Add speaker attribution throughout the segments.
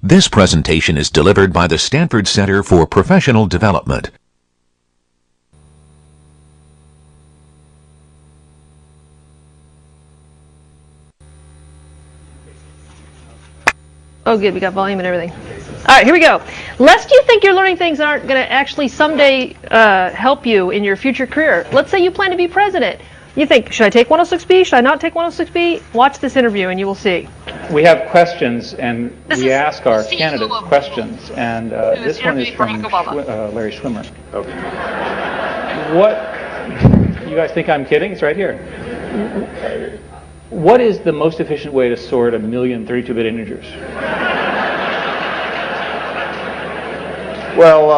Speaker 1: This presentation is delivered by the Stanford Center for Professional Development.
Speaker 2: Oh, good. We got volume and everything. All right, here we go. Lest you think your learning things aren't going to actually someday help you in your future career. Let's say you plan to be president. You think, should I take 106B? Should I not take 106B? Watch this interview and you will see.
Speaker 3: We have questions, and we ask our candidates questions, and this one is from Larry Schwimmer.
Speaker 4: Okay.
Speaker 3: What, you guys think I'm kidding? It's right here. What is the most efficient way to sort 1,000,000 32-bit integers?
Speaker 4: Well,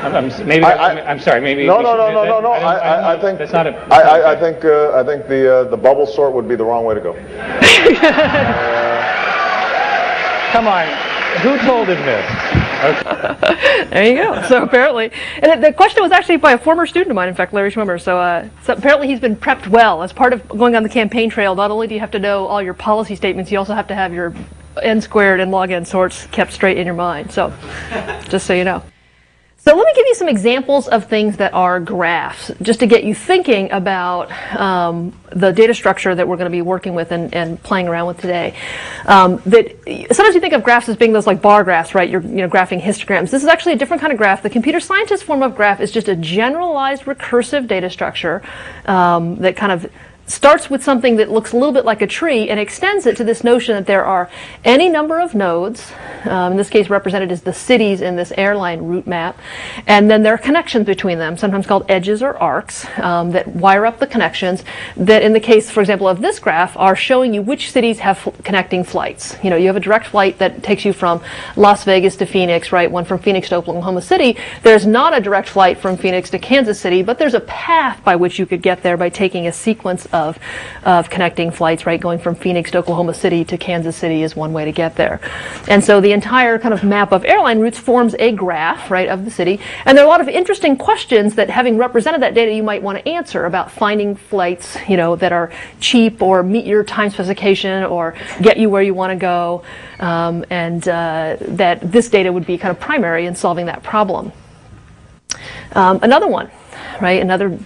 Speaker 3: I'm sorry. Maybe.
Speaker 4: No. I think
Speaker 3: that's not a.
Speaker 4: I think the bubble sort would be the wrong way to go.
Speaker 3: Come on, who told him this?
Speaker 2: Okay. There you go. So apparently, and the question was actually by a former student of mine, in fact, Larry Schwimmer. So apparently he's been prepped well. As part of going on the campaign trail, not only do you have to know all your policy statements, you also have to have your n squared and log n sorts kept straight in your mind. So just so you know. So let me give you some examples of things that are graphs, just to get you thinking about the data structure that we're going to be working with and playing around with today. Sometimes you think of graphs as being those like bar graphs, right? You're graphing histograms. This is actually a different kind of graph. The computer scientist form of graph is just a generalized recursive data structure that kind of starts with something that looks a little bit like a tree and extends it to this notion that there are any number of nodes, in this case represented as the cities in this airline route map, and then there are connections between them, sometimes called edges or arcs, that wire up the connections that in the case, for example, of this graph are showing you which cities have connecting flights. You have a direct flight that takes you from Las Vegas to Phoenix, right? One from Phoenix to Oklahoma City. There's not a direct flight from Phoenix to Kansas City, but there's a path by which you could get there by taking a sequence of connecting flights, right? Going from Phoenix to Oklahoma City to Kansas City is one way to get there. And so the entire kind of map of airline routes forms a graph, right, of the city. And there are a lot of interesting questions that, having represented that data, you might want to answer about finding flights, that are cheap or meet your time specification or get you where you want to go, and that this data would be kind of primary in solving that problem. Another one, right, another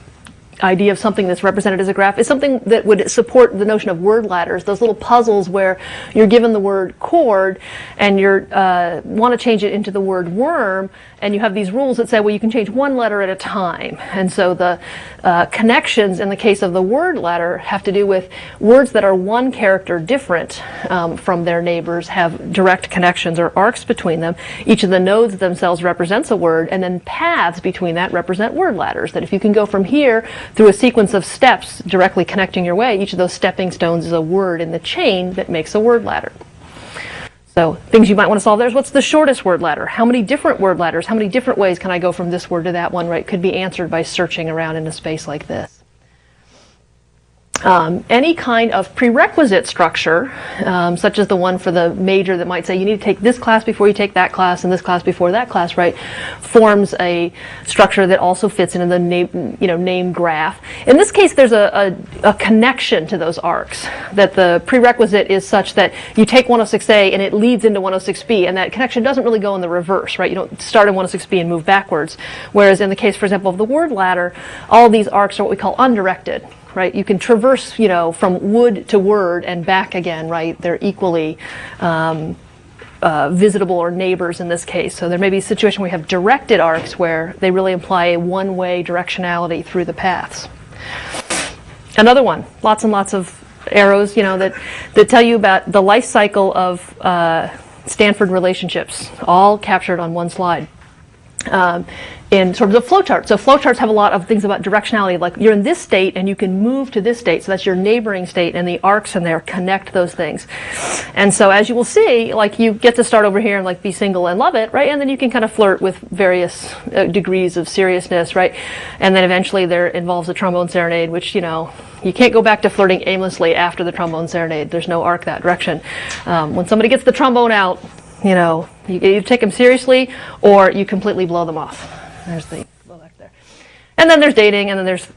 Speaker 2: idea of something that's represented as a graph is something that would support the notion of word ladders, those little puzzles where you're given the word cord and you want to change it into the word worm, and you have these rules that say, well, you can change one letter at a time. And so the connections in the case of the word ladder have to do with words that are one character different from their neighbors, have direct connections or arcs between them. Each of the nodes themselves represents a word, and then paths between that represent word ladders, that if you can go from here through a sequence of steps directly connecting your way, each of those stepping stones is a word in the chain that makes a word ladder. So things you might want to solve there is, what's the shortest word ladder? How many different word ladders, how many different ways can I go from this word to that one, right? Could be answered by searching around in a space like this. Any kind of prerequisite structure, such as the one for the major that might say you need to take this class before you take that class and this class before that class, right, forms a structure that also fits into the name graph. In this case, there's a connection to those arcs, that the prerequisite is such that you take 106A and it leads into 106B, and that connection doesn't really go in the reverse, right? You don't start in 106B and move backwards. Whereas in the case, for example, of the word ladder, all these arcs are what we call undirected. Right, you can traverse, from wood to word and back again, right? They're equally visitable or neighbors in this case. So there may be a situation where we have directed arcs where they really imply a one-way directionality through the paths. Another one, lots and lots of arrows, that tell you about the life cycle of Stanford relationships, all captured on one slide. In sort of the flowchart. So flowcharts have a lot of things about directionality, like you're in this state and you can move to this state, so that's your neighboring state, and the arcs in there connect those things. And so as you will see, like you get to start over here and like be single and love it, right? And then you can kind of flirt with various degrees of seriousness, right? And then eventually there involves a trombone serenade, which, you can't go back to flirting aimlessly after the trombone serenade. There's no arc that direction. When somebody gets the trombone out, you either take them seriously or you completely blow them off. There's the blow back there. And then there's dating, and then there's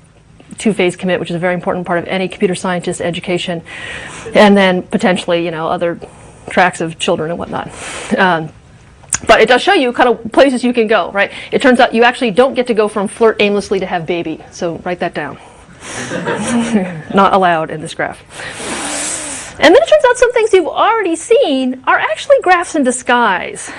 Speaker 2: two-phase commit, which is a very important part of any computer scientist education, and then potentially, other tracks of children and whatnot. But it does show you kind of places you can go, right? It turns out you actually don't get to go from flirt aimlessly to have baby, so write that down. Not allowed in this graph. And then it turns out some things you've already seen are actually graphs in disguise.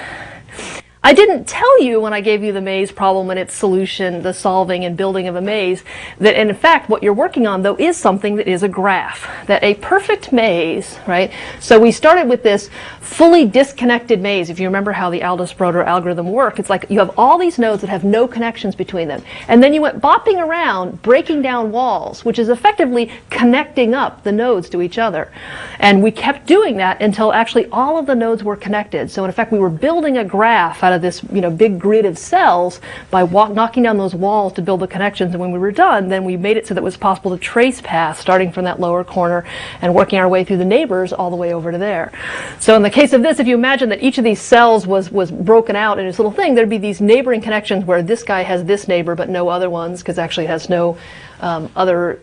Speaker 2: I didn't tell you when I gave you the maze problem and its solution, the solving and building of a maze, that in fact what you're working on though is something that is a graph. That a perfect maze, right? So we started with this fully disconnected maze. If you remember how the Aldous-Broder algorithm worked, it's like you have all these nodes that have no connections between them. And then you went bopping around, breaking down walls, which is effectively connecting up the nodes to each other. And we kept doing that until actually all of the nodes were connected. So in effect we were building a graph out of this big grid of cells by knocking down those walls to build the connections. And when we were done, then we made it so that it was possible to trace paths starting from that lower corner and working our way through the neighbors all the way over to there. So in the case of this, if you imagine that each of these cells was broken out in its little thing, there'd be these neighboring connections where this guy has this neighbor but no other ones, because actually it has no other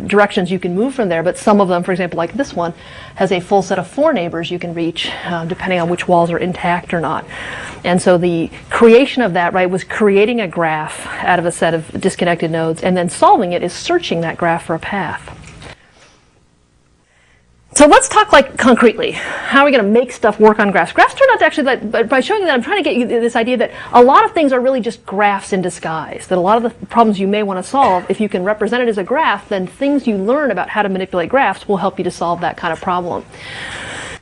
Speaker 2: directions you can move from there, but some of them, for example, like this one, has a full set of 4 neighbors you can reach, depending on which walls are intact or not. And so the creation of that, right, was creating a graph out of a set of disconnected nodes, and then solving it is searching that graph for a path. So let's talk concretely. How are we going to make stuff work on graphs? Graphs turn out to actually, by showing you that, I'm trying to get you this idea that a lot of things are really just graphs in disguise. That a lot of the problems you may want to solve, if you can represent it as a graph, then things you learn about how to manipulate graphs will help you to solve that kind of problem.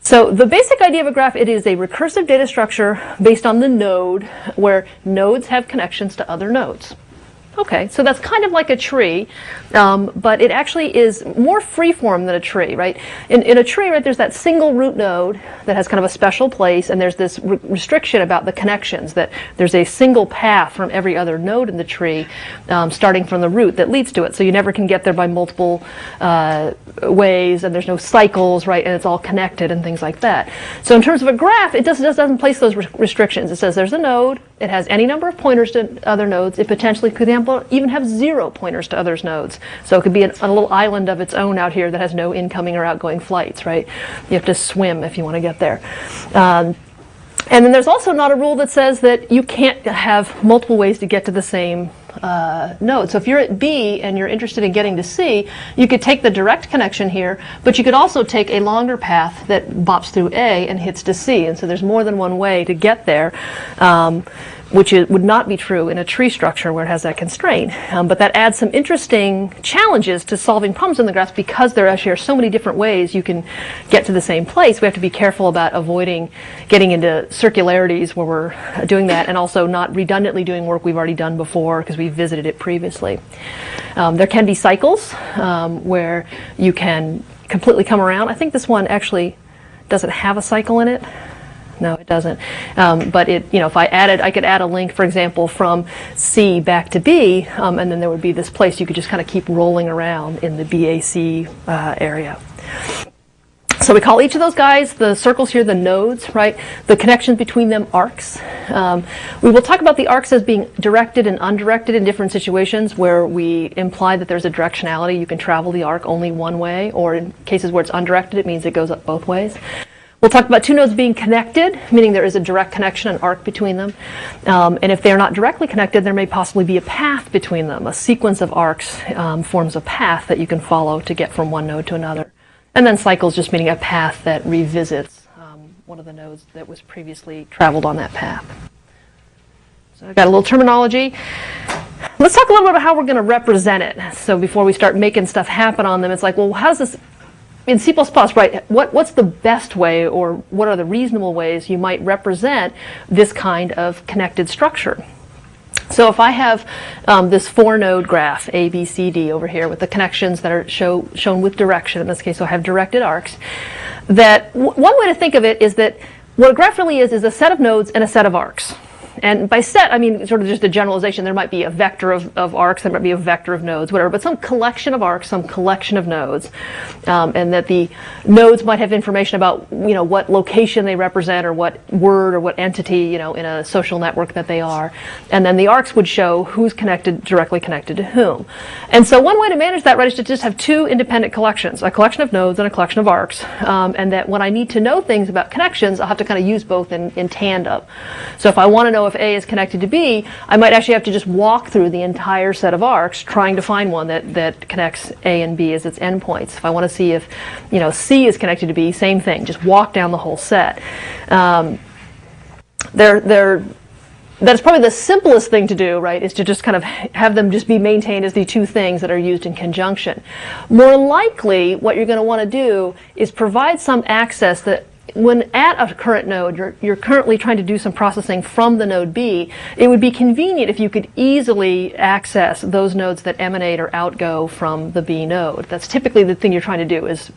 Speaker 2: So the basic idea of a graph, it is a recursive data structure based on the node, where nodes have connections to other nodes. Okay, so that's kind of like a tree, but it actually is more freeform than a tree, right? In a tree, right, there's that single root node that has kind of a special place, and there's this restriction about the connections, that there's a single path from every other node in the tree, starting from the root that leads to it. So you never can get there by multiple ways, and there's no cycles, right, and it's all connected and things like that. So in terms of a graph, it just doesn't place those restrictions. It says there's a node, it has any number of pointers to other nodes, it potentially could even have 0 pointers to others nodes. So it could be a little island of its own out here that has no incoming or outgoing flights, right? You have to swim if you want to get there. And then there's also not a rule that says that you can't have multiple ways to get to the same node. So if you're at B and you're interested in getting to C, you could take the direct connection here, but you could also take a longer path that bops through A and hits to C. And so there's more than one way to get there, which would not be true in a tree structure where it has that constraint. But that adds some interesting challenges to solving problems in the graphs, because there actually are so many different ways you can get to the same place. We have to be careful about avoiding getting into circularities where we're doing that, and also not redundantly doing work we've already done before because we've visited it previously. There can be cycles where you can completely come around. I think this one actually doesn't have a cycle in it. No, it doesn't. But if I could add a link, for example, from C back to B, and then there would be this place you could just kind of keep rolling around in the BAC area. So we call each of those guys, the circles here, the nodes, right? The connections between them, arcs. We will talk about the arcs as being directed and undirected in different situations where we imply that there's a directionality. You can travel the arc only one way, or in cases where it's undirected, it means it goes up both ways. We'll talk about 2 nodes being connected, meaning there is a direct connection, an arc between them. And if they're not directly connected, there may possibly be a path between them. A sequence of arcs forms a path that you can follow to get from one node to another. And then cycles just meaning a path that revisits one of the nodes that was previously traveled on that path. So I've got a little terminology. Let's talk a little bit about how we're going to represent it. So before we start making stuff happen on them, it's like, well, how's this in C++, right? What's the best way, or what are the reasonable ways you might represent this kind of connected structure? So if I have this 4-node graph, A, B, C, D over here, with the connections that are shown with direction, in this case, so I have directed arcs, that one way to think of it is that what a graph really is a set of nodes and a set of arcs. And by set, I mean sort of just a generalization. There might be a vector of arcs, there might be a vector of nodes, whatever, but some collection of arcs, some collection of nodes, and that the nodes might have information about, what location they represent or what word or what entity, in a social network that they are. And then the arcs would show who's directly connected to whom. And so one way to manage that, right, is to just have two independent collections, a collection of nodes and a collection of arcs, and that when I need to know things about connections, I'll have to kind of use both in tandem. So if I want to know if A is connected to B, I might actually have to just walk through the entire set of arcs trying to find one that connects A and B as its endpoints. If I want to see if, C is connected to B, same thing, just walk down the whole set. That's probably the simplest thing to do, right, is to just kind of have them just be maintained as the two things that are used in conjunction. More likely, what you're going to want to do is provide some access that when at a current node, you're currently trying to do some processing from the node B, it would be convenient if you could easily access those nodes that emanate or outgo from the B node. That's typically the thing you're trying to do is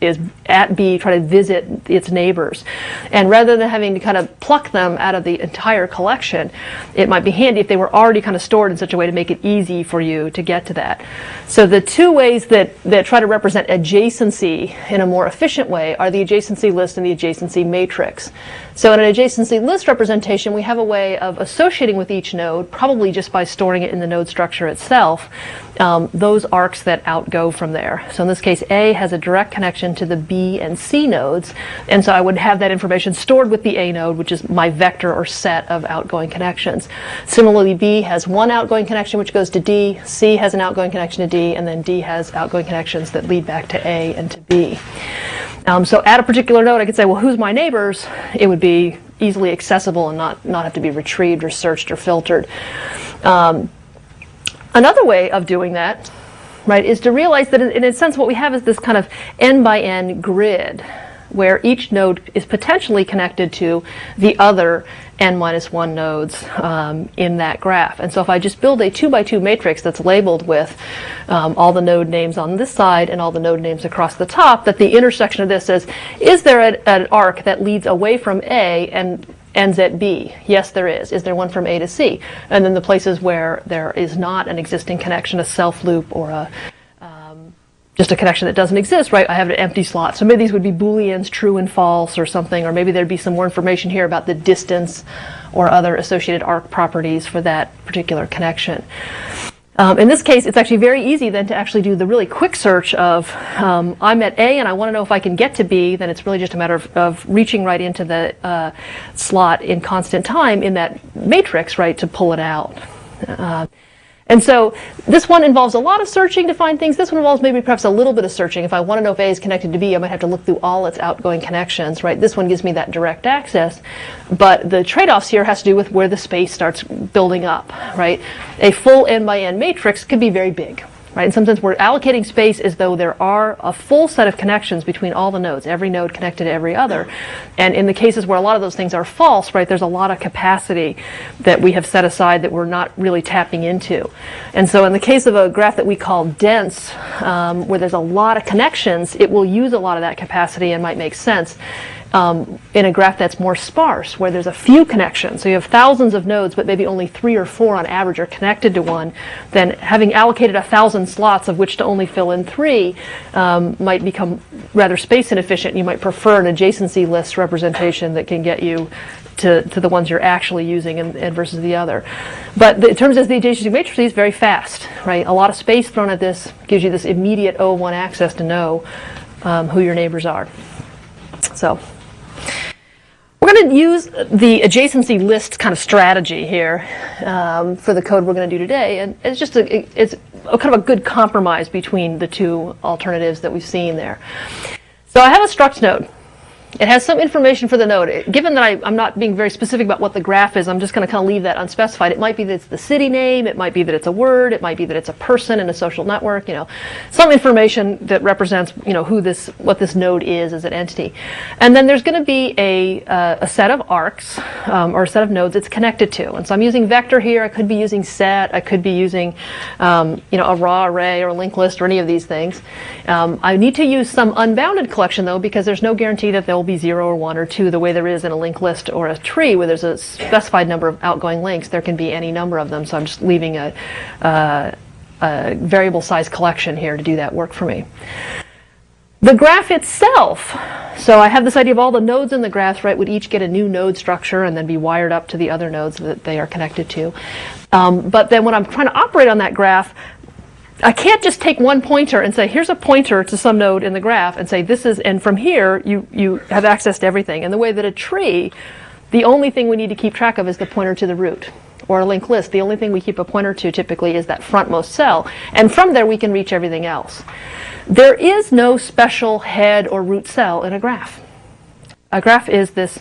Speaker 2: at B, try to visit its neighbors. And rather than having to kind of pluck them out of the entire collection, it might be handy if they were already kind of stored in such a way to make it easy for you to get to that. So the two ways that try to represent adjacency in a more efficient way are the adjacency list and the adjacency matrix. So in an adjacency list representation, we have a way of associating with each node, probably just by storing it in the node structure itself, those arcs that outgo from there. So in this case, A has a direct connection to the B and C nodes, and so I would have that information stored with the A node, which is my vector or set of outgoing connections. Similarly, B has one outgoing connection which goes to D, C has an outgoing connection to D, and then D has outgoing connections that lead back to A and to B. So at a particular node, I could say, well, who's my neighbors? It would be easily accessible and not have to be retrieved or searched or filtered. Another way of doing that, right, is to realize that in a sense what we have is this kind of n by n grid where each node is potentially connected to the other n minus 1 nodes in that graph. And so if I just build a 2 by 2 matrix that's labeled with all the node names on this side and all the node names across the top, that the intersection of this is there an arc that leads away from A and ends at B? Yes, there is. Is there one from A to C? And then the places where there is not an existing connection, a self loop or just a connection that doesn't exist, right? I have an empty slot. So maybe these would be Booleans, true and false or something, or maybe there'd be some more information here about the distance or other associated arc properties for that particular connection. In this case, it's actually very easy then to actually do the really quick search of I'm at A and I want to know if I can get to B. Then it's really just a matter of reaching right into the slot in constant time in that matrix, right, to pull it out. And so this one involves a lot of searching to find things. This one involves maybe perhaps a little bit of searching. If I want to know if A is connected to B, I might have to look through all its outgoing connections, right? This one gives me that direct access. But the trade-offs here has to do with where the space starts building up, right? A full n by n matrix could be very big, right? In some sense, we're allocating space as though there are a full set of connections between all the nodes, every node connected to every other. And in the cases where a lot of those things are false, right, there's a lot of capacity that we have set aside that we're not really tapping into. And so in the case of a graph that we call dense, where there's a lot of connections, it will use a lot of that capacity and might make sense. In a graph that's more sparse, where there's a few connections, so you have thousands of nodes, but maybe only 3 or 4 on average are connected to one, then having allocated 1,000 slots of which to only fill in 3 might become rather space inefficient. You might prefer an adjacency list representation that can get you to the ones you're actually using and versus the other. But in terms of the adjacency matrices, very fast, right? A lot of space thrown at this gives you this immediate O1 access to know who your neighbors are. So we're going to use the adjacency list kind of strategy here for the code we're going to do today, and it's just it's a kind of a good compromise between the two alternatives that we've seen there. So I have a struct node. It has some information for the node. Given that I'm not being very specific about what the graph is, I'm just going to kind of leave that unspecified. It might be that it's the city name, it might be that it's a word, it might be that it's a person in a social network, some information that represents, what this node is as an entity. And then there's going to be a set of arcs, or a set of nodes it's connected to. And so I'm using vector here, I could be using set, I could be using, a raw array or a linked list or any of these things. I need to use some unbounded collection though, because there's no guarantee that there will will be 0 or 1 or 2 the way there is in a linked list or a tree where there's a specified number of outgoing links. There can be any number of them, so I'm just leaving a variable size collection here to do that work for me. The graph itself, so I have this idea of all the nodes in the graph, right, would each get a new node structure and then be wired up to the other nodes that they are connected to. But then when I'm trying to operate on that graph, I can't just take one pointer and say, here's a pointer to some node in the graph and say, this is, and from here, you have access to everything. And the way that a tree, the only thing we need to keep track of is the pointer to the root. Or a linked list, the only thing we keep a pointer to typically is that frontmost cell. And from there, we can reach everything else. There is no special head or root cell in a graph. A graph is this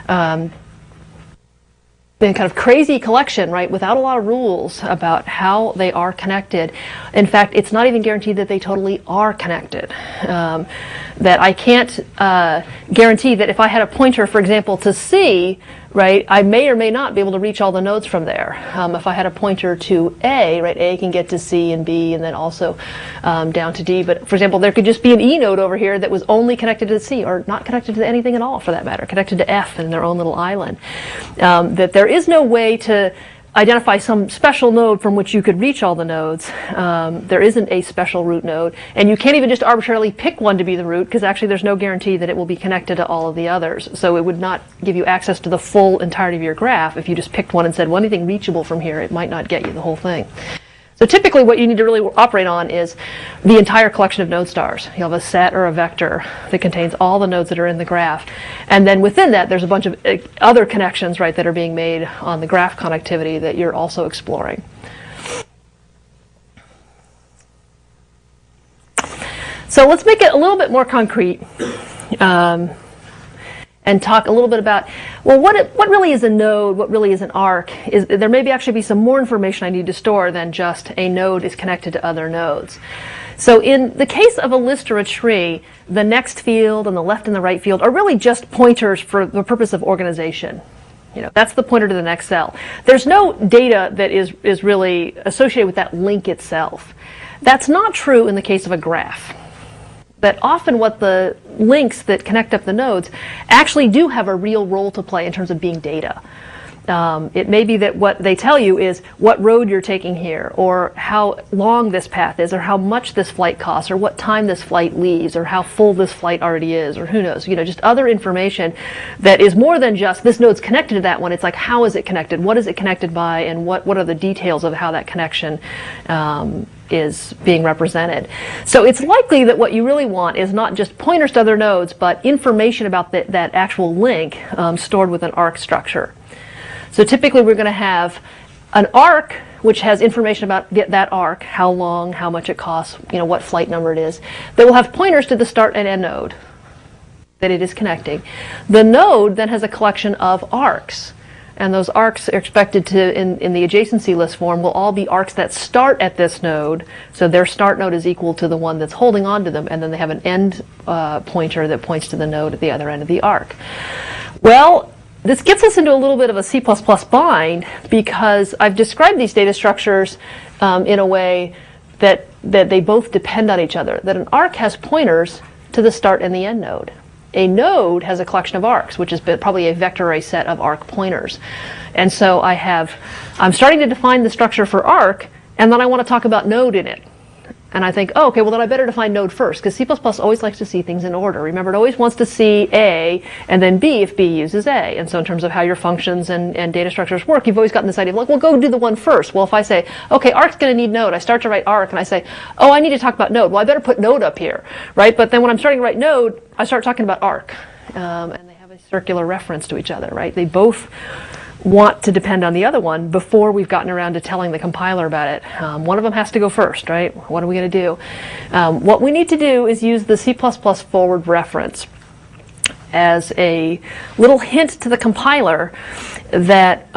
Speaker 2: kind of crazy collection, right, without a lot of rules about how they are connected. In fact, it's not even guaranteed that they totally are connected. That I can't guarantee that if I had a pointer, for example, to C, right, I may or may not be able to reach all the nodes from there. If I had a pointer to A, right, A can get to C and B and then also down to D. But for example, there could just be an E node over here that was only connected to C or not connected to anything at all for that matter, connected to F in their own little island. That there is no way to identify some special node from which you could reach all the nodes. There isn't a special root node, and you can't even just arbitrarily pick one to be the root, because actually there's no guarantee that it will be connected to all of the others. So it would not give you access to the full entirety of your graph if you just picked one and said, well, anything reachable from here, it might not get you the whole thing. So typically what you need to really operate on is the entire collection of node stars. You'll have a set or a vector that contains all the nodes that are in the graph. And then within that, there's a bunch of other connections, right, that are being made on the graph connectivity that you're also exploring. So let's make it a little bit more concrete. And talk a little bit about, well, what really is a node, what really is an arc? There may actually be some more information I need to store than just a node is connected to other nodes. So in the case of a list or a tree, the next field and the left and the right field are really just pointers for the purpose of organization. You know, that's the pointer to the next cell. There's no data that is really associated with that link itself. That's not true in the case of a graph. That often what the links that connect up the nodes actually do have a real role to play in terms of being data. It may be that what they tell you is what road you're taking here, or how long this path is, or how much this flight costs, or what time this flight leaves, or how full this flight already is, or who knows, you know, just other information that is more than just this node's connected to that one. It's like, how is it connected? What is it connected by? And what are the details of how that connection is being represented. So it's likely that what you really want is not just pointers to other nodes, but information about that actual link stored with an arc structure. So typically we're going to have an arc which has information about that arc, how long, how much it costs, you know, what flight number it is. That will have pointers to the start and end node that it is connecting. The node then has a collection of arcs. And those arcs are expected to, in the adjacency list form, will all be arcs that start at this node. So their start node is equal to the one that's holding on to them. And then they have an end pointer that points to the node at the other end of the arc. Well, this gets us into a little bit of a C++ bind, because I've described these data structures in a way that they both depend on each other. That an arc has pointers to the start and the end node. A node has a collection of arcs, which is probably a vector array set of arc pointers. And so I'm starting to define the structure for arc, and then I want to talk about node in it. And I think, oh, okay, well then I better define node first, because C++ always likes to see things in order. Remember, it always wants to see A and then B if B uses A. And so in terms of how your functions and data structures work, you've always gotten this idea of like, well, go do the one first. Well, if I say, okay, arc's going to need node, I start to write arc, and I say, oh, I need to talk about node. Well, I better put node up here, right? But then when I'm starting to write node, I start talking about arc. And they have a circular reference to each other, right? They both want to depend on the other one before we've gotten around to telling the compiler about it. One of them has to go first, right? What are we going to do? What we need to do is use the C++ forward reference as a little hint to the compiler that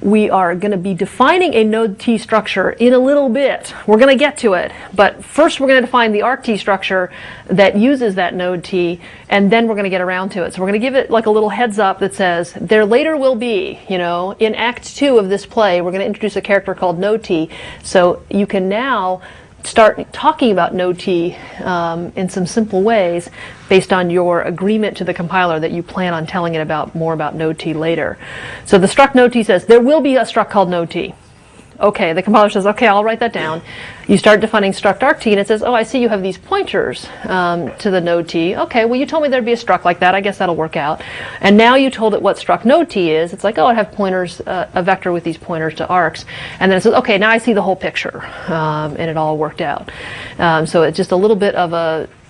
Speaker 2: we are going to be defining a node T structure in a little bit. We're going to get to it, but first we're going to define the arc T structure that uses that node T, and then we're going to get around to it. So we're going to give it like a little heads up that says, there later will be, you know, in Act 2 of this play, we're going to introduce a character called node T. So you can now start talking about node T in some simple ways based on your agreement to the compiler that you plan on telling it about more about node T later. So the struct node T says there will be a struct called node T. Okay, the compiler says, okay, I'll write that down. You start defining struct argt, and it says, oh, I see you have these pointers to the node T. Okay, well, you told me there'd be a struct like that. I guess that'll work out. And now you told it what struct node T is. It's like, oh, I have pointers, a vector with these pointers to arcs. And then it says, okay, now I see the whole picture. And it all worked out. So it's just a little bit of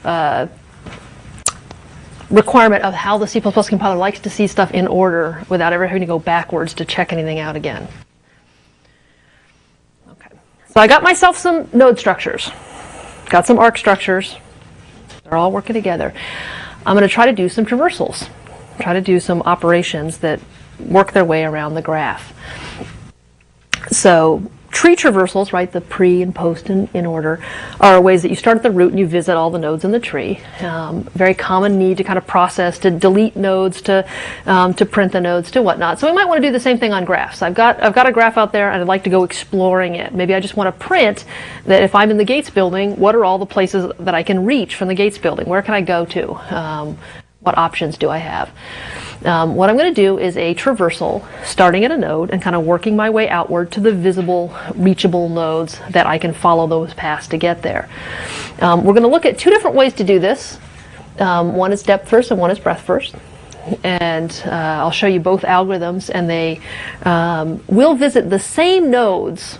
Speaker 2: a requirement of how the C++ compiler likes to see stuff in order without ever having to go backwards to check anything out again. So I got myself some node structures, got some arc structures. They're all working together. I'm going to try to do some traversals, try to do some operations that work their way around the graph. So tree traversals, right, the pre and post in order, are ways that you start at the root and you visit all the nodes in the tree. Very common need to kind of process, to delete nodes, to print the nodes, to whatnot. So we might want to do the same thing on graphs. I've got a graph out there and I'd like to go exploring it. Maybe I just want to print that if I'm in the Gates building, what are all the places that I can reach from the Gates building? Where can I go to? What options do I have? What I'm going to do is a traversal starting at a node and kind of working my way outward to the visible, reachable nodes that I can follow those paths to get there. We're going to look at two different ways to do this. One is depth first and one is breadth first. And I'll show you both algorithms, and they will visit the same nodes.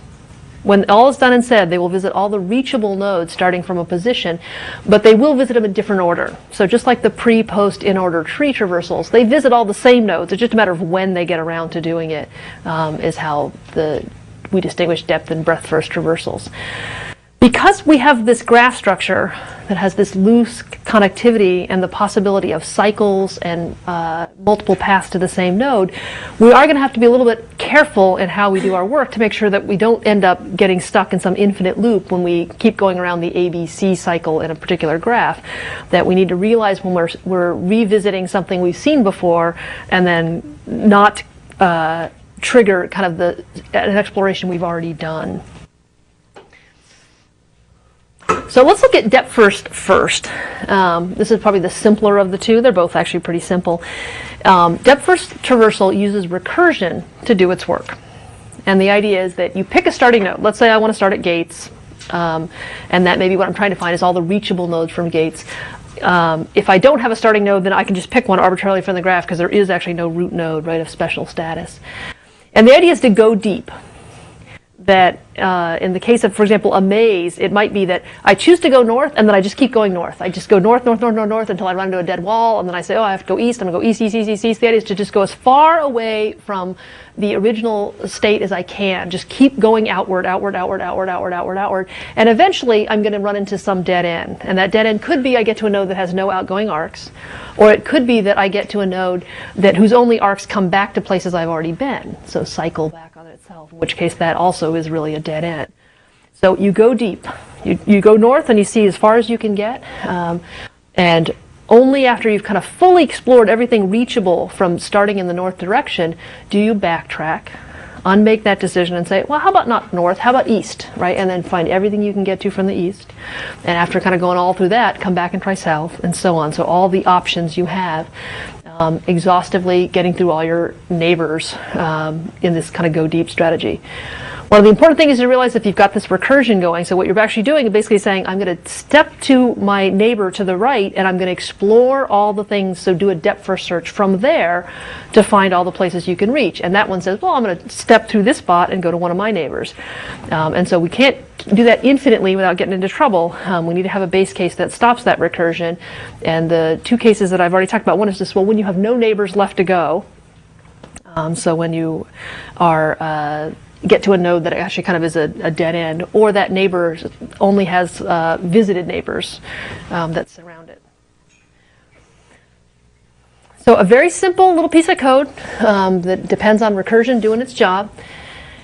Speaker 2: When all is done and said, they will visit all the reachable nodes starting from a position, but they will visit them in different order. So just like the pre, post, in order tree traversals, they visit all the same nodes. It's just a matter of when they get around to doing it, is how we distinguish depth and breadth first traversals. Because we have this graph structure that has this loose connectivity and the possibility of cycles and multiple paths to the same node, we are going to have to be a little bit careful in how we do our work to make sure that we don't end up getting stuck in some infinite loop when we keep going around the ABC cycle in a particular graph. That we need to realize when we're revisiting something we've seen before and then not trigger kind of an exploration we've already done. So let's look at depth first. This is probably the simpler of the two. They're both actually pretty simple. Depth first traversal uses recursion to do its work. And the idea is that you pick a starting node. Let's say I want to start at Gates. And that maybe what I'm trying to find is all the reachable nodes from Gates. If I don't have a starting node, then I can just pick one arbitrarily from the graph because there is actually no root node, right, of special status. And the idea is to go deep. That in the case of, for example, a maze, it might be that I choose to go north and then I just keep going north. I just go north until I run into a dead wall, and then I say, oh, I have to go east. I'm going to go east. The idea is to just go as far away from the original state as I can. Just keep going outward. And eventually I'm going to run into some dead end. And that dead end could be I get to a node that has no outgoing arcs. Or it could be that I get to a node whose only arcs come back to places I've already been. So cycle back on itself, in which case that also is really a dead end. So you go deep. You go north and you see as far as you can get. And only after you've kind of fully explored everything reachable from starting in the north direction do you backtrack, unmake that decision and say, well, how about not north, how about east, right? And then find everything you can get to from the east. And after kind of going all through that, come back and try south and so on. So all the options you have, exhaustively getting through all your neighbors in this kind of go deep strategy. One of the important things is to realize if you've got this recursion going, so what you're actually doing is basically saying, I'm going to step to my neighbor to the right and I'm going to explore all the things, so do a depth first search from there to find all the places you can reach. And that one says, well, I'm going to step through this spot and go to one of my neighbors. And so we can't do that infinitely without getting into trouble. We need to have a base case that stops that recursion. And the two cases that I've already talked about, one is just, well, when you have no neighbors left to go. So when you are get to a node that actually kind of is a dead end, or that neighbor only has visited neighbors that surround it. So a very simple little piece of code that depends on recursion doing its job.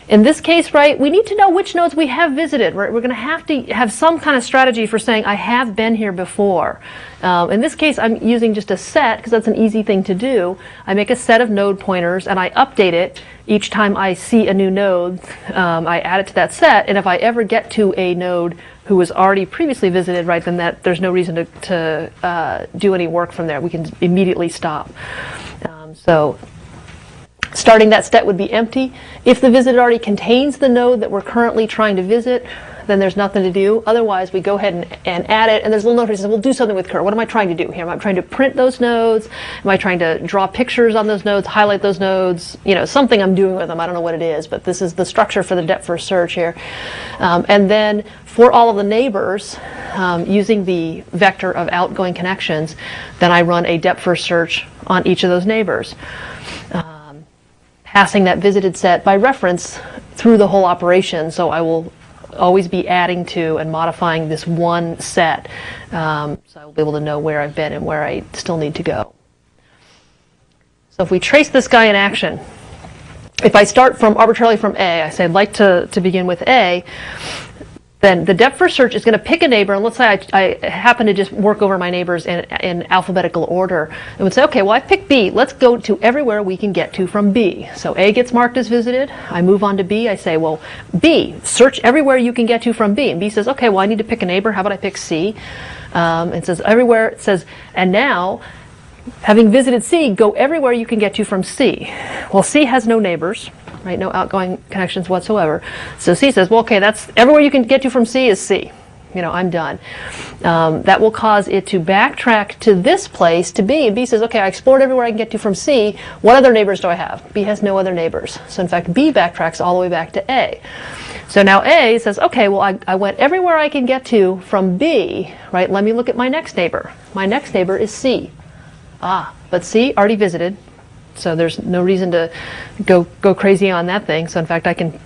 Speaker 2: In this case, right, we need to know which nodes we have visited. Right? We're going to have some kind of strategy for saying, I have been here before. In this case, I'm using just a set, because that's an easy thing to do. I make a set of node pointers, and I update it each time I see a new node. I add it to that set, and if I ever get to a node who was already previously visited, right, then there's no reason to do any work from there. We can immediately stop. So starting that set would be empty. If the visit already contains the node that we're currently trying to visit, then there's nothing to do. Otherwise, we go ahead and add it, and there's a little note that says, we'll do something with cur. What am I trying to do here? Am I trying to print those nodes? Am I trying to draw pictures on those nodes, highlight those nodes? You know, something I'm doing with them. I don't know what it is, but this is the structure for the depth first search here. And then for all of the neighbors, using the vector of outgoing connections, then I run a depth first search on each of those neighbors. Passing that visited set by reference through the whole operation, so I will always be adding to and modifying this one set, so I will be able to know where I've been and where I still need to go. So if we trace this guy in action, if I start arbitrarily from A, I say I'd like to begin with A, then the depth first search is going to pick a neighbor, and let's say I happen to just work over my neighbors in alphabetical order, and would say, okay, well, I picked B. Let's go to everywhere we can get to from B. So A gets marked as visited. I move on to B. I say, well, B, search everywhere you can get to from B. And B says, okay, well, I need to pick a neighbor. How about I pick C? It says everywhere. It says, and now, having visited C, go everywhere you can get to from C. Well, C has no neighbors. Right, no outgoing connections whatsoever. So C says, well, okay, that's everywhere you can get to from C is C. You know, I'm done. That will cause it to backtrack to this place, to B, and B says, okay, I explored everywhere I can get to from C. What other neighbors do I have? B has no other neighbors. So in fact, B backtracks all the way back to A. So now A says, okay, well, I went everywhere I can get to from B, right? Let me look at my next neighbor. My next neighbor is C. But C already visited. So there's no reason to go crazy on that thing. So in fact, I can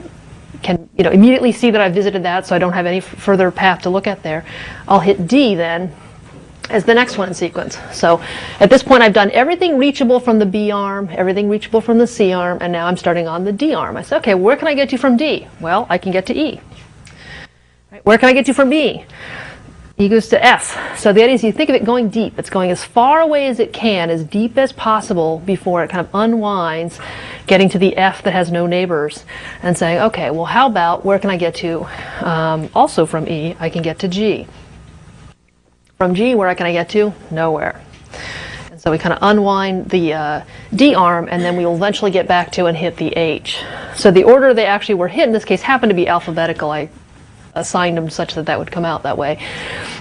Speaker 2: immediately see that I've visited that, so I don't have any further path to look at there. I'll hit D then as the next one in sequence. So at this point, I've done everything reachable from the B arm, everything reachable from the C arm, and now I'm starting on the D arm. I say, okay, where can I get to from D? Well, I can get to E. Right, where can I get to from B? E goes to F. So the idea is you think of it going deep. It's going as far away as it can, as deep as possible before it kind of unwinds, getting to the F that has no neighbors, and saying, okay, well, how about where can I get to? Also from E, I can get to G. From G, where can I get to? Nowhere. And so we kind of unwind the D arm, and then we will eventually get back to and hit the H. So the order they actually were hit in this case happened to be alphabetical. I assigned them such that would come out that way.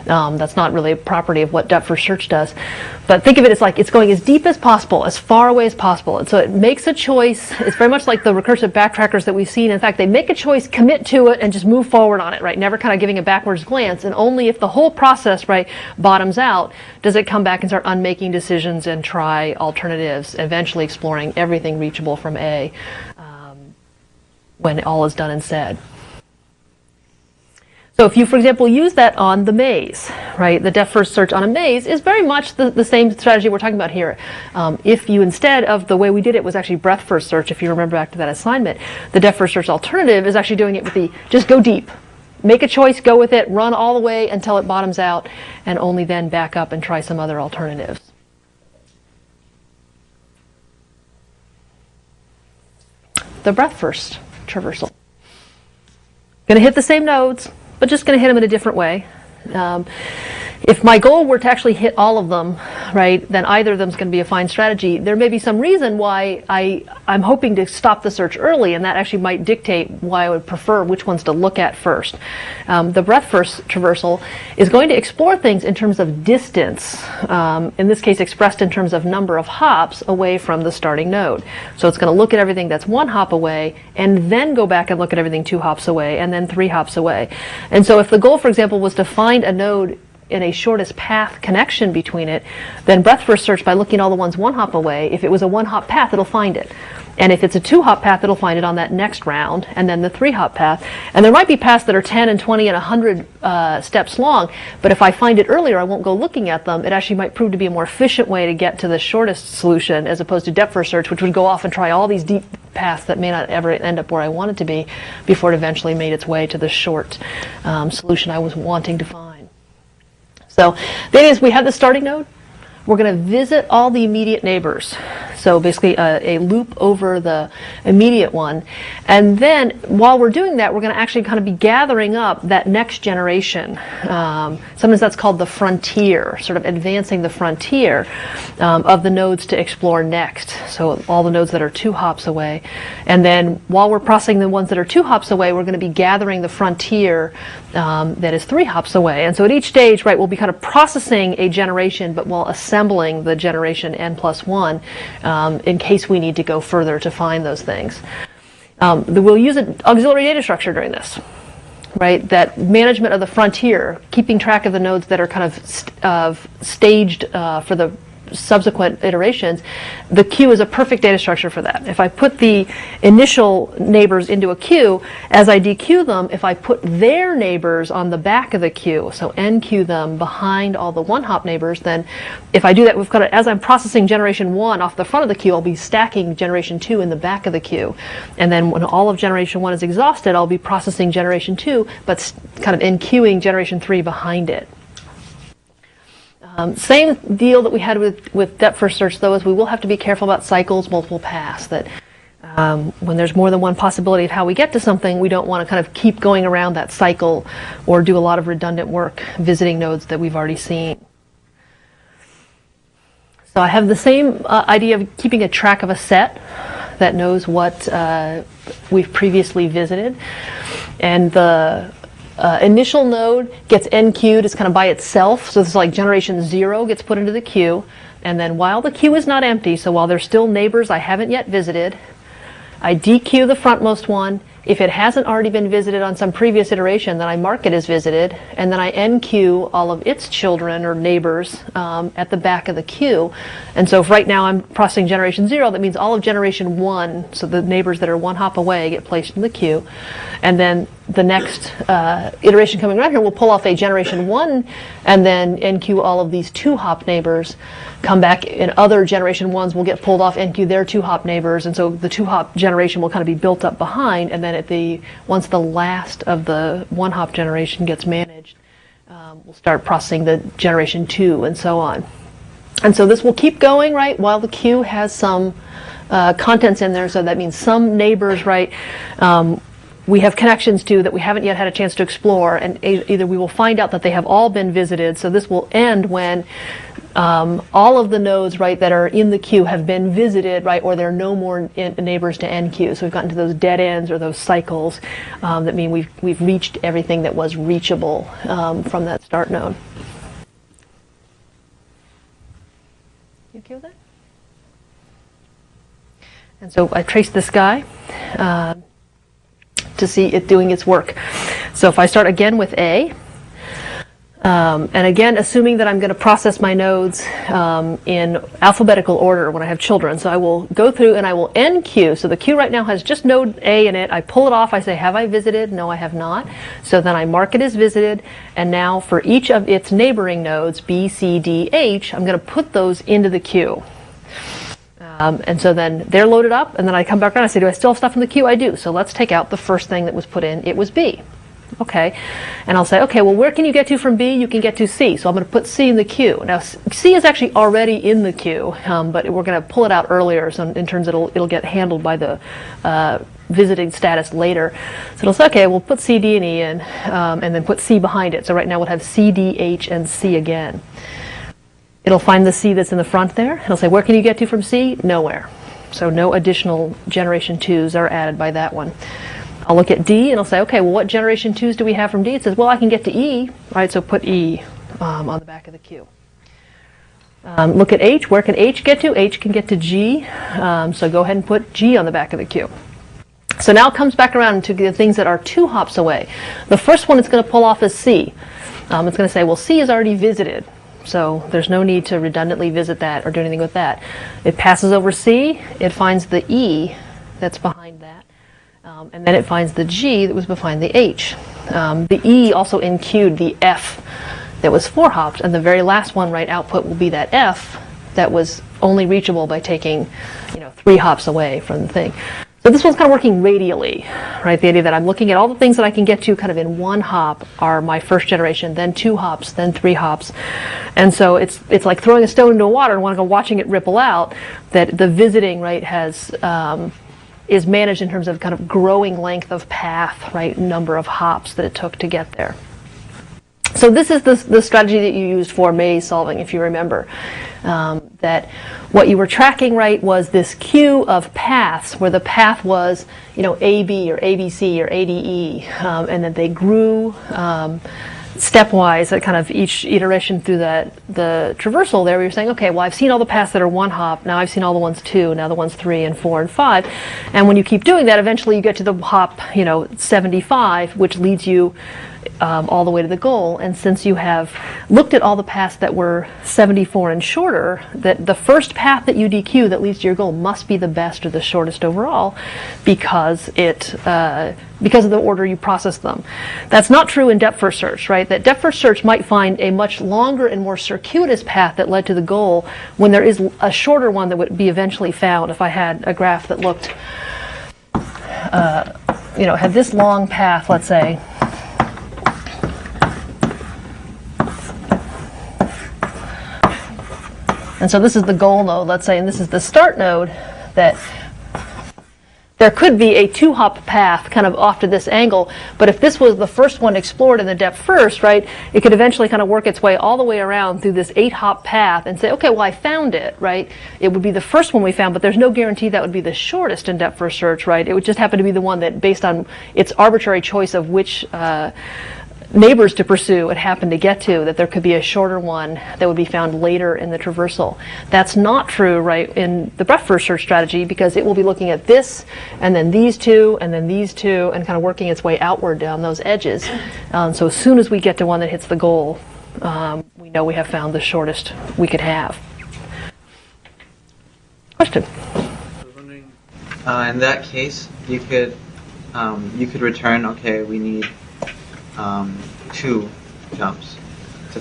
Speaker 2: That's not really a property of what depth first search does. But think of it as like it's going as deep as possible, as far away as possible. And so it makes a choice. It's very much like the recursive backtrackers that we've seen. In fact, they make a choice, commit to it, and just move forward on it, right? Never kind of giving a backwards glance. And only if the whole process, right, bottoms out, does it come back and start unmaking decisions and try alternatives, eventually exploring everything reachable from A when all is done and said. So if you, for example, use that on the maze, right, the depth first search on a maze is very much the same strategy we're talking about here. If you, instead of the way we did it was actually breadth first search, if you remember back to that assignment, the depth first search alternative is actually doing it with the just go deep. Make a choice, go with it, run all the way until it bottoms out, and only then back up and try some other alternatives. The breadth first traversal. Going to hit the same nodes, but just going to hit them in a different way. If my goal were to actually hit all of them, right, then either of them is going to be a fine strategy. There may be some reason why I'm hoping to stop the search early, and that actually might dictate why I would prefer which ones to look at first. The breadth first traversal is going to explore things in terms of distance, in this case expressed in terms of number of hops away from the starting node. So it's going to look at everything that's 1 hop away, and then go back and look at everything 2 hops away, and then 3 hops away. And so if the goal, for example, was to find a node in a shortest path connection between it, then breadth first search by looking all the ones 1 hop away, if it was a 1 hop path, it'll find it. And if it's a 2 hop path, it'll find it on that next round, and then the 3 hop path. And there might be paths that are 10 and 20 and 100 steps long, but if I find it earlier, I won't go looking at them. It actually might prove to be a more efficient way to get to the shortest solution, as opposed to depth first search, which would go off and try all these deep paths that may not ever end up where I want it to be before it eventually made its way to the short solution I was wanting to find. So the idea is we have the starting node. We're going to visit all the immediate neighbors. So basically a loop over the immediate one. And then while we're doing that, we're going to actually kind of be gathering up that next generation. Sometimes that's called the frontier, sort of advancing the frontier of the nodes to explore next. So all the nodes that are 2 hops away. And then while we're processing the ones that are 2 hops away, we're going to be gathering the frontier that is 3 hops away. And so at each stage, right, we'll be kind of processing a generation, but we'll assembling the generation n+1 in case we need to go further to find those things. We'll use an auxiliary data structure during this, right? That management of the frontier, keeping track of the nodes that are kind of staged for the subsequent iterations. The queue is a perfect data structure for that. If I put the initial neighbors into a queue, as I dequeue them, if I put their neighbors on the back of the queue, so nqueue them behind all the 1-hop neighbors, then if I do that, we've got as I'm processing generation 1 off the front of the queue, I'll be stacking generation 2 in the back of the queue. And then when all of generation 1 is exhausted, I'll be processing generation 2, but kind of enqueuing generation 3 behind it. Same deal that we had with depth first search, though, is we will have to be careful about cycles, multiple paths, that when there's more than one possibility of how we get to something, we don't want to kind of keep going around that cycle or do a lot of redundant work visiting nodes that we've already seen. So I have the same idea of keeping a track of a set that knows what we've previously visited. And the initial node gets enqueued, it's kind of by itself, so this is like generation 0 gets put into the queue, and then while the queue is not empty, so while there's still neighbors I haven't yet visited, I dequeue the frontmost one. If it hasn't already been visited on some previous iteration, then I mark it as visited, and then I enqueue all of its children or neighbors at the back of the queue. And so if right now I'm processing generation 0, that means all of generation 1, so the neighbors that are 1 hop away, get placed in the queue. And then the next iteration coming around here will pull off a generation 1 and then enqueue all of these 2-hop neighbors, come back, and other generation 1s will get pulled off, enqueue their 2-hop neighbors, and so the 2-hop generation will kind of be built up behind, and then once the last of the 1-hop generation gets managed, we'll start processing the generation 2 and so on. And so this will keep going, right, while the queue has some contents in there, so that means some neighbors, right, we have connections to that we haven't yet had a chance to explore, and either we will find out that they have all been visited, so this will end when all of the nodes, right, that are in the queue have been visited, right, or there are no more neighbors to enqueue. So we've gotten to those dead ends or those cycles that mean we've reached everything that was reachable from that start node. You okay with that? And so I traced this guy to see it doing its work. So if I start again with A, and again, assuming that I'm going to process my nodes in alphabetical order when I have children. So I will go through and I will enqueue. So the queue right now has just node A in it. I pull it off. I say, have I visited? No, I have not. So then I mark it as visited. And now for each of its neighboring nodes, B, C, D, H, I'm going to put those into the queue. And so then they're loaded up. And then I come back around and I say, do I still have stuff in the queue? I do. So let's take out the first thing that was put in. It was B. Okay, and I'll say, okay, well, where can you get to from B? You can get to C. So I'm going to put C in the queue. Now, C is actually already in the queue, but we're going to pull it out earlier, so in terms of it'll get handled by the visiting status later. So it'll say, okay, we'll put C, D, and E in, and then put C behind it. So right now we'll have C, D, H, and C again. It'll find the C that's in the front there, and it'll say, where can you get to from C? Nowhere. So no additional generation 2s are added by that one. I'll look at D and I'll say, okay, well, what generation 2s do we have from D? It says, well, I can get to E, right? So put E on the back of the queue. Look at H. Where can H get to? H can get to G. So go ahead and put G on the back of the queue. So now it comes back around to the things that are 2 hops away. The first one it's going to pull off is C. It's going to say, well, C is already visited. So there's no need to redundantly visit that or do anything with that. It passes over C. It finds the E that's behind that. And then it finds the G that was behind the H. The E also enqueued the F that was 4 hops, and the very last one, right, output will be that F that was only reachable by taking, 3 hops away from the thing. So this one's kind of working radially, right? The idea that I'm looking at all the things that I can get to kind of in one hop are my first generation, then 2 hops, then 3 hops. And so it's like throwing a stone into water and watching it ripple out, that the visiting, right, is managed in terms of kind of growing length of path, right, number of hops that it took to get there. So this is the strategy that you used for maze solving, if you remember. That what you were tracking, right, was this queue of paths where the path was, AB or ABC or ADE, and that they grew stepwise at kind of each iteration through the traversal there. We were saying, okay, well, I've seen all the paths that are 1 hop, now I've seen all the ones 2, now the ones 3 and 4 and 5. And when you keep doing that, eventually you get to the hop, 75, which leads you all the way to the goal. And since you have looked at all the paths that were 74 and shorter, that the first path that you DQ that leads to your goal must be the best or the shortest overall, because of the order you process them. That's not true in depth first search, right? That depth first search might find a much longer and more circuitous path that led to the goal when there is a shorter one that would be eventually found. If I had a graph that looked, had this long path, let's say, and so this is the goal node, let's say, and this is the start node, that there could be a 2-hop path kind of off to this angle, but if this was the first one explored in the depth first, right, it could eventually kind of work its way all the way around through this 8-hop path and say, okay, well, I found it, right? It would be the first one we found, but there's no guarantee that would be the shortest in depth first search, right? It would just happen to be the one that, based on its arbitrary choice of which neighbors to pursue it happened to get to, that there could be a shorter one that would be found later in the traversal. That's not true, right, in the breadth first search strategy, because it will be looking at this and then these 2 and then these 2 and kind of working its way outward down those edges. So as soon as we get to one that hits the goal, we know we have found the shortest we could have. Question?
Speaker 5: I was wondering, in that case, you could return, okay, we need 2 jumps to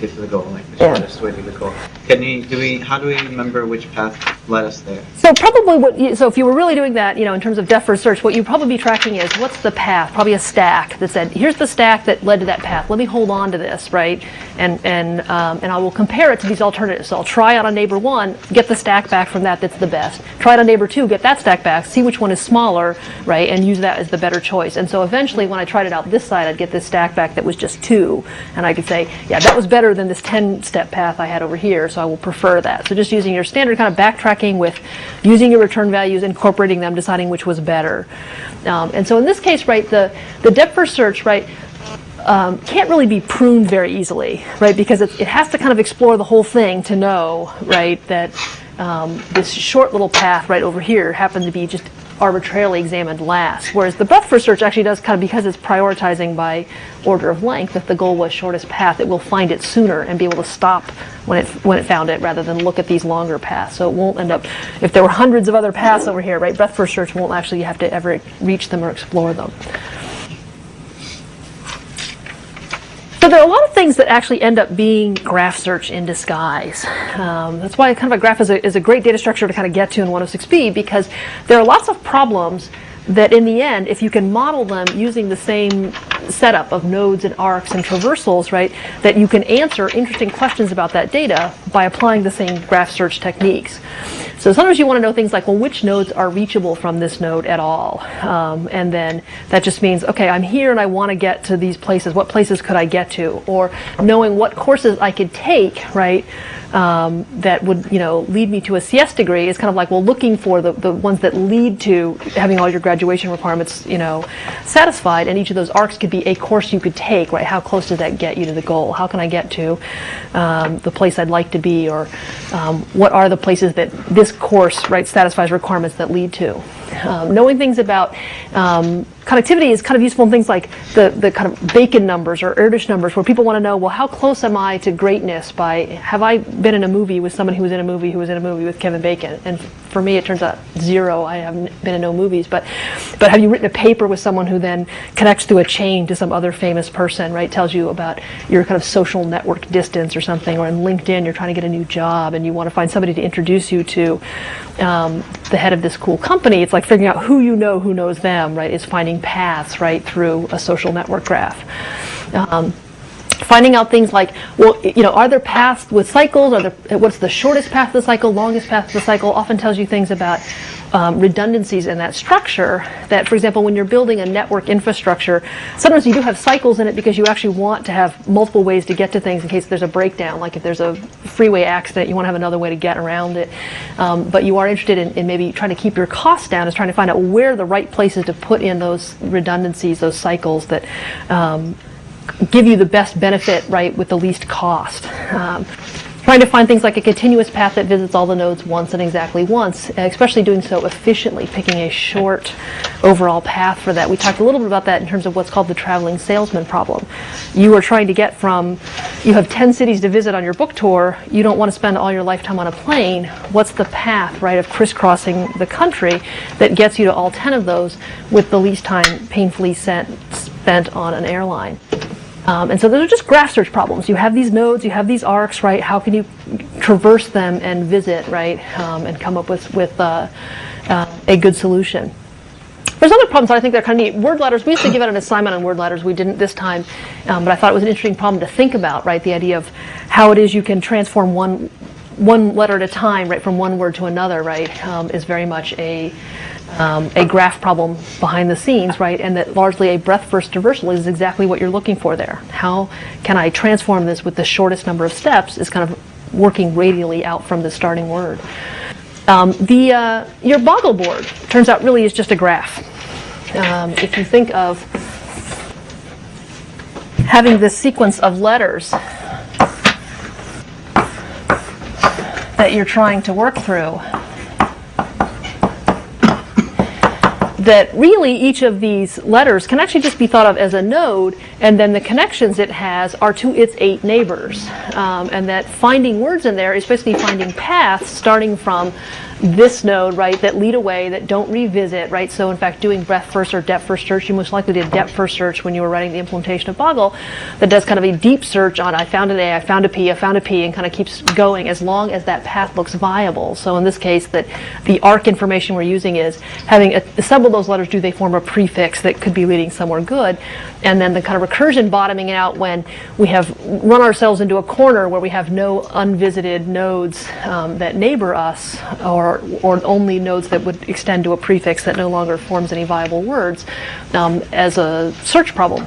Speaker 5: get to the goal, like the shortest way to the goal. How do we remember which path led us there?
Speaker 2: So probably so if you were really doing that, in terms of depth first search, what you'd probably be tracking is what's the path, probably a stack that said, here's the stack that led to that path. Let me hold on to this, right? And I will compare it to these alternatives. So I'll try out on neighbor 1, get the stack back from that's the best. Try it on neighbor 2, get that stack back, see which one is smaller, right? And use that as the better choice. And so eventually when I tried it out this side, I'd get this stack back that was just 2. And I could say, yeah, that was better than this 10-step path I had over here, so I will prefer that. So just using your standard kind of backtracking with using your return values, incorporating them, deciding which was better. And so in this case, right, the depth first search, right, can't really be pruned very easily, right, because it has to kind of explore the whole thing to know, right, that this short little path right over here happened to be just arbitrarily examined last. Whereas the breadth first search actually does kind of, because it's prioritizing by order of length, if the goal was shortest path, it will find it sooner and be able to stop when it found it rather than look at these longer paths. So it won't end up, if there were hundreds of other paths over here, right, breadth first search won't actually have to ever reach them or explore them. So there are a lot of things that actually end up being graph search in disguise. That's why kind of a graph is a great data structure to kind of get to in 106B, because there are lots of problems that in the end, if you can model them using the same setup of nodes and arcs and traversals, right, that you can answer interesting questions about that data by applying the same graph search techniques. So sometimes you want to know things like, well, which nodes are reachable from this node at all? And then that just means, okay, I'm here and I want to get to these places. What places could I get to? Or knowing what courses I could take, right, that would, lead me to a CS degree is kind of like, well, looking for the ones that lead to having all your graduation requirements, satisfied. And each of those arcs could be a course you could take, right? How close does that get you to the goal? How can I get to the place I'd like to be? Or what are the places that this course, right, satisfies requirements that lead to? Knowing things about connectivity is kind of useful in things like the kind of Bacon numbers or Erdős numbers, where people want to know, well, how close am I to greatness by, have I been in a movie with someone who was in a movie with Kevin Bacon? And for me, it turns out 0. I haven't been in no movies. But have you written a paper with someone who then connects through a chain to some other famous person, right? Tells you about your kind of social network distance or something. Or in LinkedIn, you're trying to get a new job and you want to find somebody to introduce you to the head of this cool company. It's like, like figuring out who you know who knows them, right, is finding paths, right, through a social network graph. Finding out things like, well, are there paths with cycles? What's the shortest path of the cycle, longest path of the cycle? Often tells you things about redundancies in that structure. That, for example, when you're building a network infrastructure, sometimes you do have cycles in it because you actually want to have multiple ways to get to things in case there's a breakdown. Like if there's a freeway accident, you want to have another way to get around it. But you are interested in maybe trying to keep your costs down, is trying to find out where the right places to put in those redundancies, those cycles that give you the best benefit, right, with the least cost. Trying to find things like a continuous path that visits all the nodes once and exactly once, especially doing so efficiently, picking a short overall path for that. We talked a little bit about that in terms of what's called the traveling salesman problem. You are trying to get from, you have 10 cities to visit on your book tour, you don't want to spend all your lifetime on a plane. What's the path, right, of crisscrossing the that gets you to all 10 of those with the least time painfully spent on an airline? And so those are just graph search problems. You have these nodes, you have these arcs, right? How can you traverse them and visit, right? And come up with a good solution. There's other problems that I think that are kind of neat. Word letters, we used to give out an assignment on word letters. We didn't this time, but I thought it was an interesting problem to think about, right? The idea of how it is you can transform one letter at a time, right, from one word to another, right, is very much a graph problem behind the scenes, right, and that largely a breadth-first traversal is exactly what you're looking for there. How can I transform this with the shortest number of steps is kind of working radially out from the starting word. Your Boggle board turns out really is just a graph. If you think of having this sequence of letters that you're trying to work through, that really each of these letters can actually just be thought of as a node, and then the connections it has are to its 8 neighbors. And that finding words in there is basically finding paths starting from this node, right, that lead away, that don't revisit, right? So in fact, doing breadth first or depth first search, you most likely did depth first search when you were writing the implementation of Boggle, that does kind of a deep search on I found an A, I found a P, I found a P, and kind of keeps going as long as that path looks viable. So in this case, that the ARC information we're using is having assembled those letters, do they form a prefix that could be leading somewhere good? And then the kind of recursion bottoming out when we have run ourselves into a corner where we have no unvisited nodes that neighbor us, or only nodes that would extend to a prefix that no longer forms any viable words, as a search problem.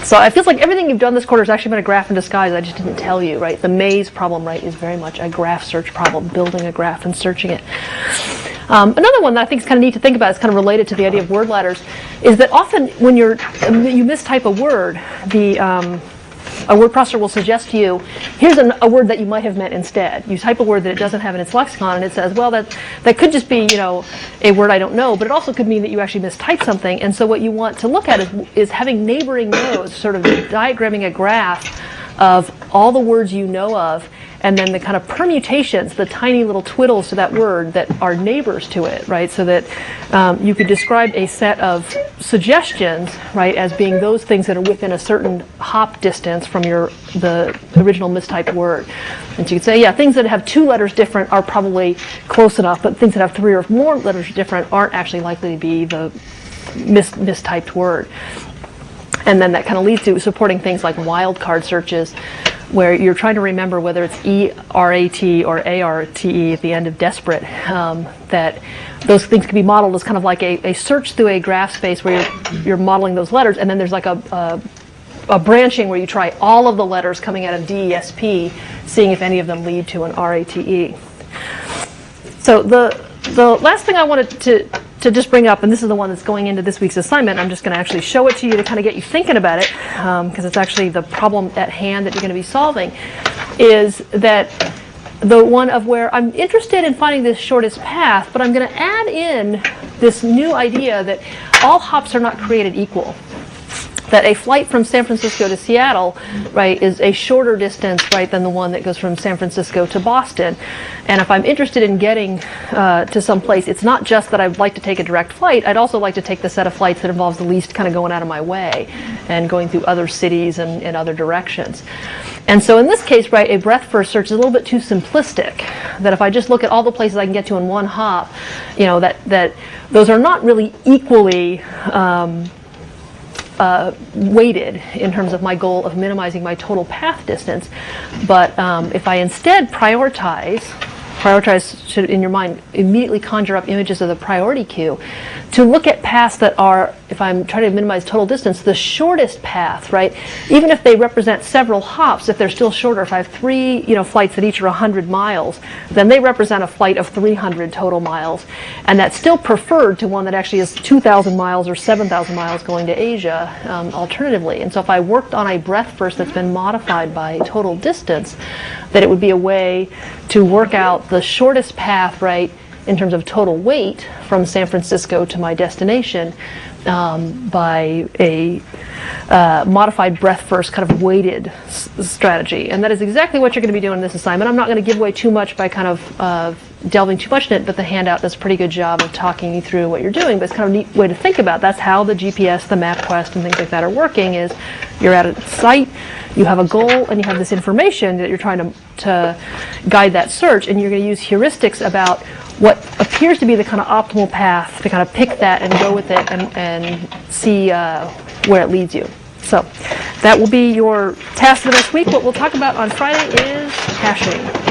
Speaker 2: So it feels like everything you've done this quarter has actually been a graph in disguise. I just didn't tell you, right? The maze problem, right, is very much a graph search problem, building a graph and searching it. Another one that I think is kind of neat to think about, is kind of related to the idea of word letters, is that often when you mistype a word, a word processor will suggest to you, here's a word that you might have meant instead. You type a word that it doesn't have in its lexicon, and it says, well, that could just be, a word I don't know, but it also could mean that you actually mistyped something. And so what you want to look at is having neighboring nodes, sort of diagramming a graph of all the words you know of, and then the kind of permutations, the tiny little twiddles to that word that are neighbors to it, right? So that you could describe a set of suggestions, right, as being those things that are within a certain hop distance from the original mistyped word. And so you could say, yeah, things that have 2 letters different are probably close enough, but things that have 3 or more letters different aren't actually likely to be the mistyped word. And then that kind of leads to supporting things like wildcard searches, where you're trying to remember whether it's E-R-A-T or A-R-T-E at the end of desperate, that those things can be modeled as kind of like a search through a graph space where you're modeling those letters, and then there's like a branching where you try all of the letters coming out of D-E-S-P, seeing if any of them lead to an R-A-T-E. So the last thing I wanted to just bring up, and this is the one that's going into this week's assignment, I'm just going to actually show it to you to kind of get you thinking about it, because it's actually the problem at hand that you're going to be solving, is that the one of where I'm interested in finding this shortest path, but I'm going to add in this new idea that all hops are not created equal. That a flight from San Francisco to Seattle, right, is a shorter distance, right, than the one that goes from San Francisco to Boston. And if I'm interested in getting to some place, it's not just that I'd like to take a direct flight. I'd also like to take the set of flights that involves the least kind of going out of my way and going through other cities and other directions. And so in this case, right, a breadth first search is a little bit too simplistic. That if I just look at all the places I can get to in one hop, you know, that those are not really equally weighted in terms of my goal of minimizing my total path distance. But if I instead prioritize should in your mind immediately conjure up images of the priority queue to look at paths that are, if I'm trying to minimize total distance, the shortest path, right? Even if they represent several hops, if they're still shorter, if I have 3 flights that each are 100 miles, then they represent a flight of 300 total miles. And that's still preferred to one that actually is 2,000 miles or 7,000 miles going to Asia alternatively. And so if I worked on a breadth first that's been modified by total distance, that it would be a way to work out the shortest path, right, in terms of total weight from San Francisco to my destination by a modified breadth first kind of weighted strategy. And that is exactly what you're going to be doing in this assignment. I'm not going to give away too much by kind of delving too much in it, but the handout does a pretty good job of talking you through what you're doing. But it's kind of a neat way to think about it. That's how the GPS, the MapQuest, and things like that are working. Is you're at a site, you have a goal, and you have this information that you're trying to guide that search, and you're going to use heuristics about what appears to be the kind of optimal path to kind of pick that and go with it and see where it leads you. So that will be your task for the next week. What we'll talk about on Friday is caching.